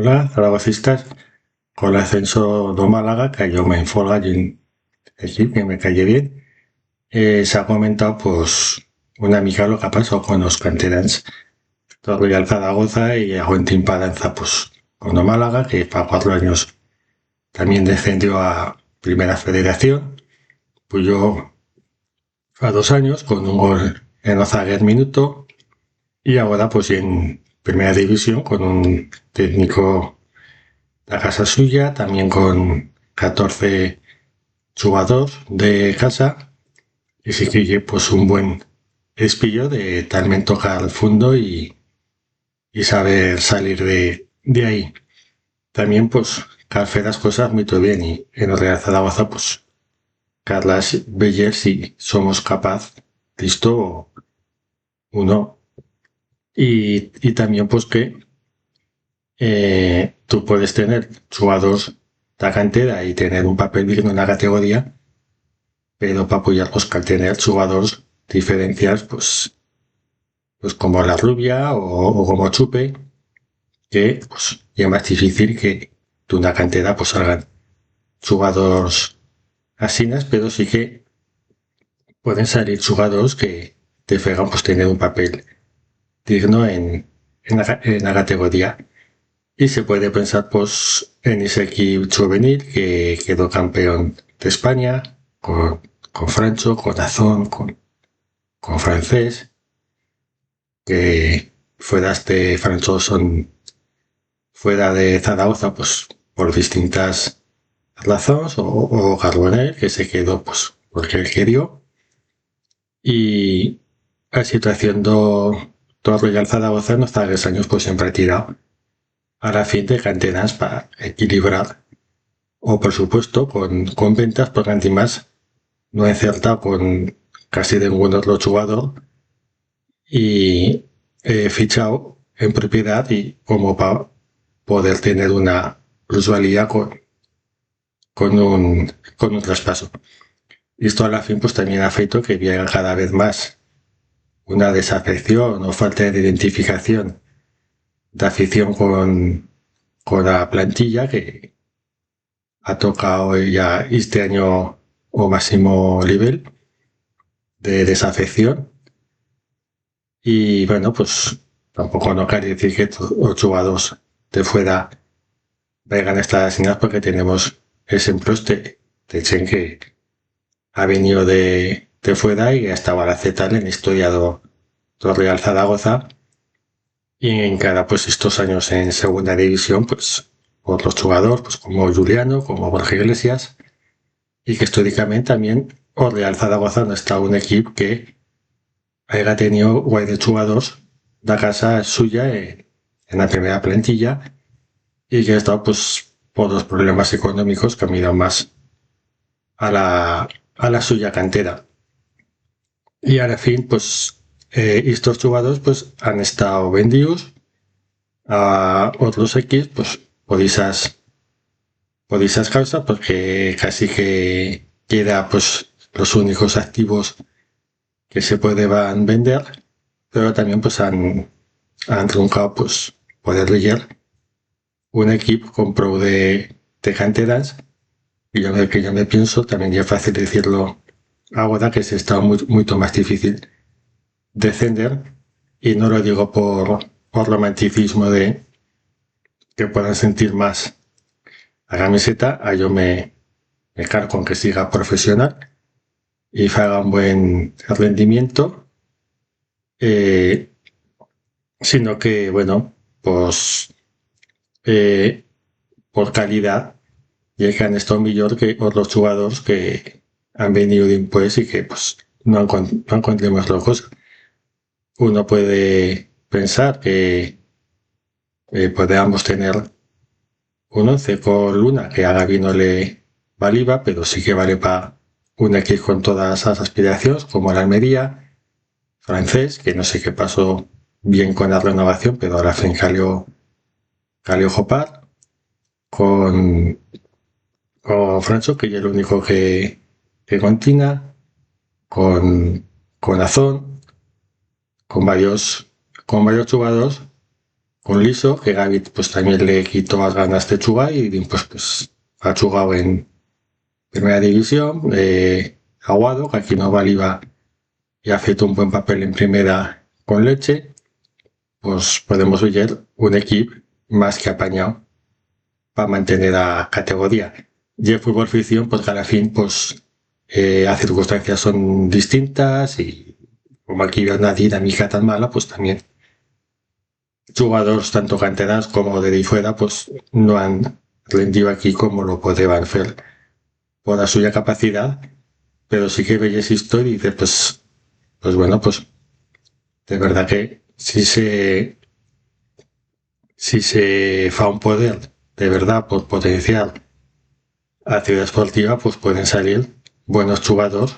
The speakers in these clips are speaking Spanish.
Hola, zaragocistas. Con el ascenso do Málaga, que yo me enfolga y equipo que me calle bien, se ha comentado pues una mica lo que ha pasado con los canterans do Real Zaragoza y a Quentin Paranza, pues con el Málaga, que para 4 años también descendió a Primera Federación, pues yo a 2 años con un gol en Ozaguer minuto y ahora pues en Primera División con un técnico la casa suya, también con 14 jugadores de casa, y sí que pues un buen espillo de también tocar el fondo y saber salir de ahí. También pues que hace las cosas muy bien y en el Real Zaragoza pues Carlas Beller si somos capaz, listo uno. Y también pues que tú puedes tener jugadores de la cantera y tener un papel digno en la categoría, pero para apoyarlos que al tener jugadores diferenciales, pues como la rubia o como Chupe, que pues ya es más difícil que de una cantera pues salgan jugadores asinas, pero sí que pueden salir jugadores que te hagan pues tener un papel digno en la categoría. Y se puede pensar pues en ese equipo juvenil que quedó campeón de España con Francho, con Azón, con Francés, que fuera este Francho son fuera de Zaragoza pues por distintas razones o Carbonell que se quedó pues porque él quería y la situación do Real Zaragoza en los años pues siempre ha tirado a la fin de canteras para equilibrar o por supuesto con ventas porque además no he acertado con casi ninguno de los jugadores y he fichado en propiedad y como para poder tener una plusvalía con un traspaso. Y esto a la fin pues también ha feito que llega cada vez más una desafección o falta de identificación de afición con la plantilla que ha tocado ya este año o máximo nivel de desafección. Y bueno, pues tampoco no quiere decir que los jugadores de fuera vengan a estar asignados porque tenemos ejemplos de Chen que ha venido de fuera y ha estado a la Z en la historia de Real Zaragoza y en cada pues estos años en segunda división pues otros jugadores pues como Juliano, como Borja Iglesias y que históricamente también o Real Zaragoza no está un equipo que haya tenido guay de jugadores la casa suya en la primera plantilla y que ha estado pues por los problemas económicos que han ido más a la suya cantera. Y al fin, pues estos jugadores pues han estado vendidos a otros equipos pues por esas causas porque casi que queda pues los únicos activos que se pueden vender, pero también pues han truncado pues poder leer un equipo con pro de canteras y yo me pienso, también ya es fácil decirlo ahora que se está mucho más difícil descender y no lo digo por romanticismo de que puedan sentir más la camiseta, a yo me cargo con que siga profesional y haga un buen rendimiento, eh, sino que, bueno, pues eh, por calidad llegan estos mejor que otros jugadores que han venido de impuestos y que pues no encontremos locos. Uno puede pensar que podríamos tener un 11 con Luna que haga bien no le valiva, pero sí que vale para un equipo con todas las aspiraciones, como la Almería, francés, que no sé qué pasó bien con la renovación, pero ahora fin Calio Jopar, con Francho, que es el único que contina, con Azón, con varios jugadores con Liso, que Gaby pues también le quitó las ganas de jugar y pues ha jugado en primera división. Aguado, que aquí no valía y ha hecho un buen papel en primera con Leche, pues podemos ver un equipo más que apañado para mantener la categoría. Y el fútbol ficción, pues que al fin, pues las circunstancias son distintas y como aquí veo una dinámica tan mala, pues también jugadores tanto canteranos como de fuera, pues no han rendido aquí como lo podrían hacer por la suya capacidad, pero sí que veis historia y dices, pues bueno, pues de verdad que si se fa un poder de verdad por potenciar a Ciudad Esportiva, pues pueden salir buenos jugadores,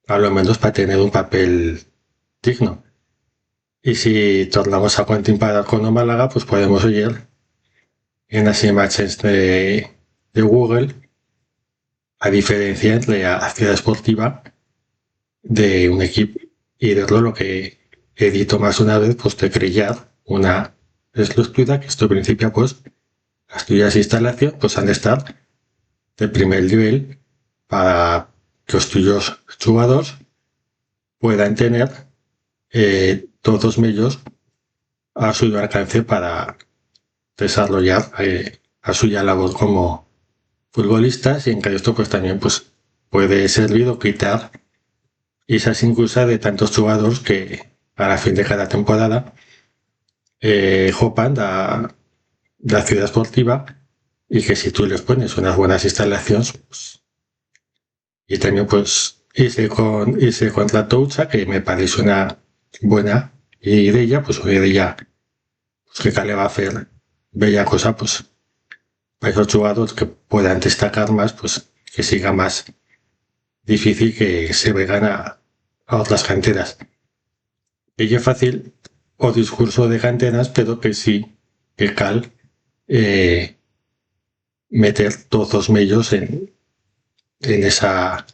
a lo menos para tener un papel digno. Y si tornamos a Quentin para con o Málaga, pues podemos oír en las imágenes de Google a diferencia entre la Ciudad Esportiva de un equipo y verlo lo que he dicho más una vez, pues de crear una estructura que esto principio pues las tuyas instalaciones pues han de estar de primer nivel para que los tuyos jugadores puedan tener todos los medios a su alcance para desarrollar a suya labor como futbolistas y en que esto pues también pues puede servir o quitar esas inclusas de tantos jugadores que a la fin de cada temporada jopan la ciudad esportiva y que si tú les pones unas buenas instalaciones pues, y también pues hice contra Toucha que me parece una buena idea pues una idea pues, que le va a hacer bella cosa pues para esos jugadores que puedan destacar más pues que siga más difícil que se vean a otras canteras. Ella es fácil o discurso de canteras, pero que sí que cal eh, meter todos los medios en esa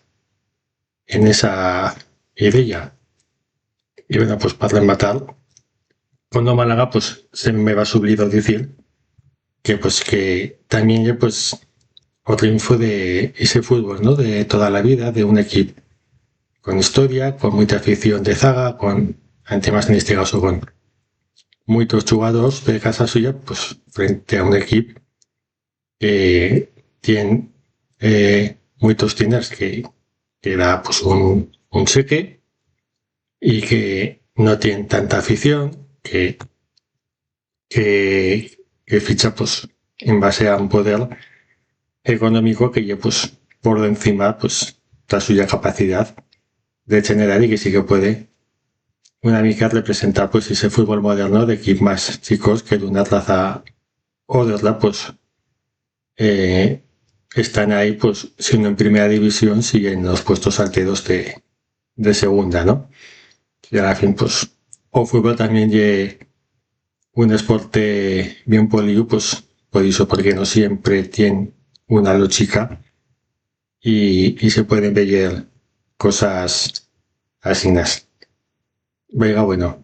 en esa idea. Y bueno, pues para rematar, cuando Málaga, pues se me va a subir decir que pues que también pues otro info de ese fútbol, ¿no? De toda la vida, de un equipo con historia, con mucha afición de zaga, con temas en este caso con muchos jugadores de casa suya, pues frente a un equipo que tiene muchos tiendas que da pues un seque y que no tienen tanta afición, que ficha pues en base a un poder económico que ya pues por encima pues da suya capacidad de generar y que sí que puede una mica representar pues ese fútbol moderno de equipos más chicos que de una raza o de otra pues eh, están ahí pues siendo en primera división siguen los puestos salteros de segunda, ¿no? Y al fin pues o fútbol también un deporte bien polido pues por eso porque no siempre tiene una lógica y se pueden ver cosas asinas. Venga, bueno,